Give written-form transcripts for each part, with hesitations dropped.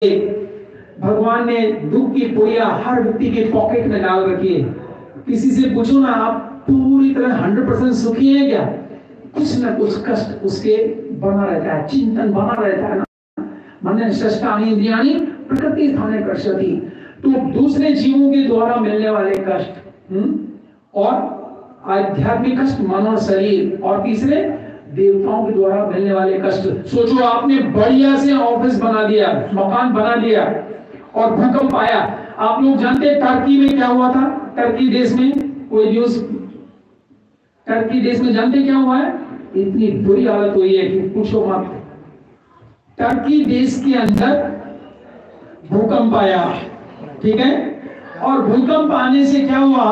भगवान ने दुख की पुड़िया हर व्यक्ति के पॉकेट में डाल रखी है। किसी से पूछो ना, आप पूरी तरह 100% सुखी है क्या? कुछ ना कुछ कष्ट उसके बना रहता है, चिंतन बना रहता है ना। मन षष्ठानि इंद्रियाणि प्रकृति स्थाने कर्षति। तो दूसरे जीवों के द्वारा मिलने वाले कष्ट और आध्यात्मिक कष्ट मन और शरीर, और तीसरे देवताओं के द्वारा मिलने वाले कष्ट। सोचो, आपने बढ़िया से ऑफिस बना दिया, मकान बना दिया और भूकंप आया। आप लोग जानते हैं टर्की में क्या हुआ था? टर्की देश में कोई न्यूज, टर्की देश में जानते क्या हुआ है? इतनी बुरी हालत हुई है कि पूछो मत। टर्की देश के अंदर भूकंप आया, ठीक है, और भूकंप आने से क्या हुआ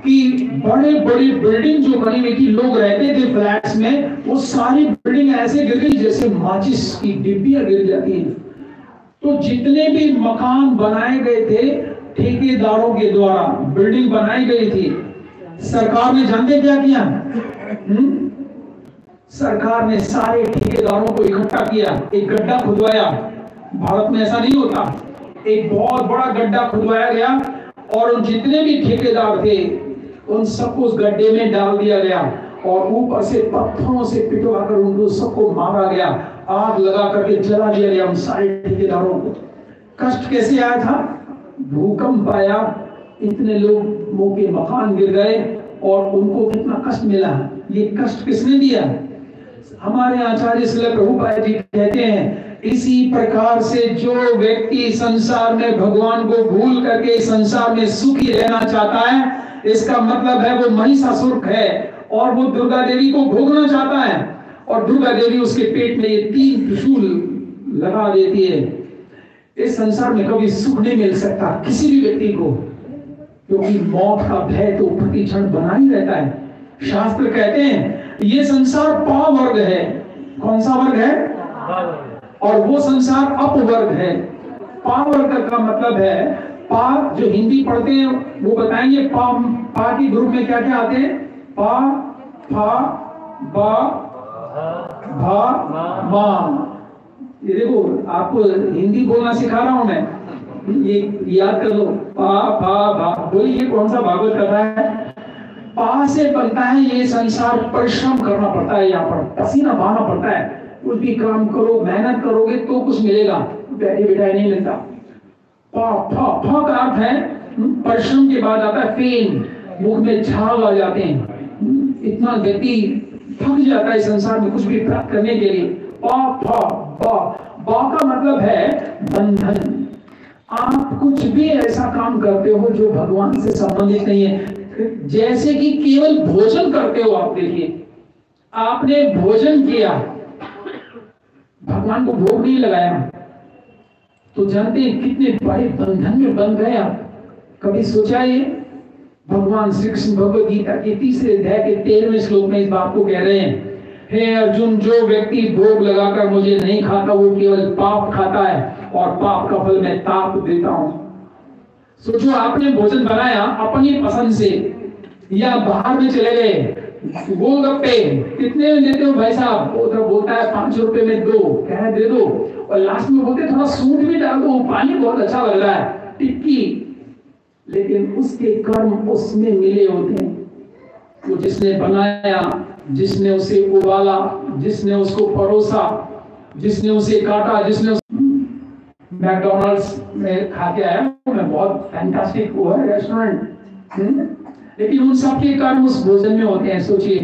कि बड़े बड़े बिल्डिंग जो बनी हुई थी, लोग रहते थे फ्लैट्स में, वो सारी बिल्डिंग ऐसे गिर गई जैसे माचिस की डिब्बियां गिर जाती हैं। तो जितने भी मकान बनाए गए थे ठेकेदारों के द्वारा, बिल्डिंग बनाई गई थी, सरकार ने जानते क्या किया? सरकार ने सारे ठेकेदारों को इकट्ठा किया, एक गड्ढा खुदवाया। भारत में ऐसा नहीं होता। एक बहुत बड़ा गड्ढा खुदवाया गया और उन जितने भी ठेकेदार थे उन सबको उस गड्ढे में डाल दिया गया और ऊपर से पत्थरों से पिटवाकर उनको सबको मारा गया, आग लगा करके जला दिया गया उन सारे ठेकेदारों को। कष्ट कैसे आया था? भूकंप आया, इतने लोगों के मकान गिर गए और उनको कितना कष्ट मिला। ये कष्ट किसने दिया? हमारे आचार्य श्रील प्रभुपाद जी कहते हैं, इसी प्रकार से जो व्यक्ति संसार में भगवान को भूल करके संसार में सुखी रहना चाहता है, इसका मतलब है वो महिषासुर है और वो दुर्गा देवी को भोगना चाहता है, और दुर्गा देवी उसके पेट में ये 3 त्रिशूल लगा देती है। इस संसार में कभी सुख नहीं मिल सकता किसी भी व्यक्ति को, क्योंकि मौत का भय तो प्रति क्षण बना ही रहता है। शास्त्र कहते हैं ये संसार पावर्ग है। कौन सा वर्ग है? और वो संसार अपवर्ग है। पावर्ग का मतलब है, पा जो हिंदी पढ़ते हैं वो बताएंगे, पा के ग्रुप में क्या क्या आते हैं? पा, फा, बा, भा, मा। ये देखो, आपको हिंदी बोलना सिखा रहा हूं मैं, ये याद कर लो। पा, फा, भा। बोलिए कौन सा भागवत कथा है? पा से बनता है ये संसार। परिश्रम करना पड़ता है, यहाँ पर पसीना बहाना पड़ता है। कुछ भी काम करो, मेहनत करोगे तो कुछ मिलेगा, बैठे बैठाए नहीं मिलता। पा, फा, फा का अर्थ है परिश्रम के बाद आता है फेन, मुख में झाग आ जाते हैं। इतना व्यक्ति थक जाता है संसार में कुछ भी प्राप्त करने के लिए। पा, फा, बा। बा का मतलब है बंधन। आप कुछ भी ऐसा काम करते हो जो भगवान से संबंधित नहीं है, जैसे कि केवल भोजन करते हो। आप देखिए, आपने भोजन किया, भगवान को भोग नहीं लगाया, तो जानते हैं कितने बड़े बंधन में बंध गए आप। कभी सोचा ये? भगवान श्री कृष्ण भगवद गीता के 3 अध्याय के 13वें श्लोक में इस बात को कह रहे हैं, हे अर्जुन, जो व्यक्ति भोग लगाकर मुझे नहीं खाता वो केवल पाप खाता है और पाप का फल मैं ताप देता हूं। सोचो, आपने भोजन बनाया अपनी पसंद से, या बाहर में चले गए, गोलगप्पे कितने में देते हो भाई साहब? वो तो बोलता है 5 रुपए में 2, कह दे दो, और लास्ट में बोलते थोड़ा सूट भी डाल दो, पानी बहुत अच्छा लग रहा है, टिक्की। लेकिन उसके कर्म उसमें मिले होते हैं। वो जिसने बनाया, जिसने उसे उबाला, जिसने उसको परोसा, जिसने उसे काटा, जिसने मैकडॉनल्ड्स में खा के आया मैं, बहुत फैंटास्टिक वो है रेस्टोरेंट, लेकिन उन सब के कर्म उस भोजन में होते हैं। सोचिए,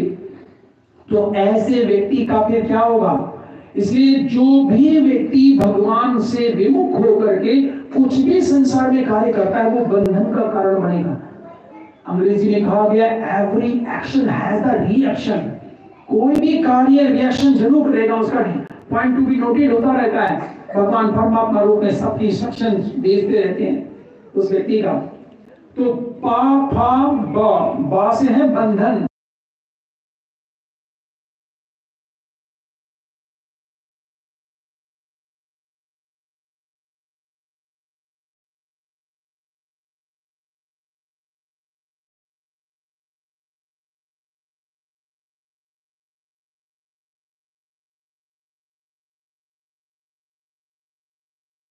तो ऐसे व्यक्ति का फिर क्या होगा? इसलिए जो भी व्यक्ति भगवान से विमुख होकर के कुछ भी संसार में कार्य करता है वो बंधन का कारण बनेगा। अंग्रेजी में कहा गया, every action has the reaction. कोई भी कार्य रिएक्शन जरूर करेगा, उसका पॉइंट टू बी नोटेड होता रहता है। भगवान परमात्मा रूप में सबकी इंस्ट्रक्शन भेजते रहते हैं उस व्यक्ति का। तो पा, फा, बा। बा से है बंधन,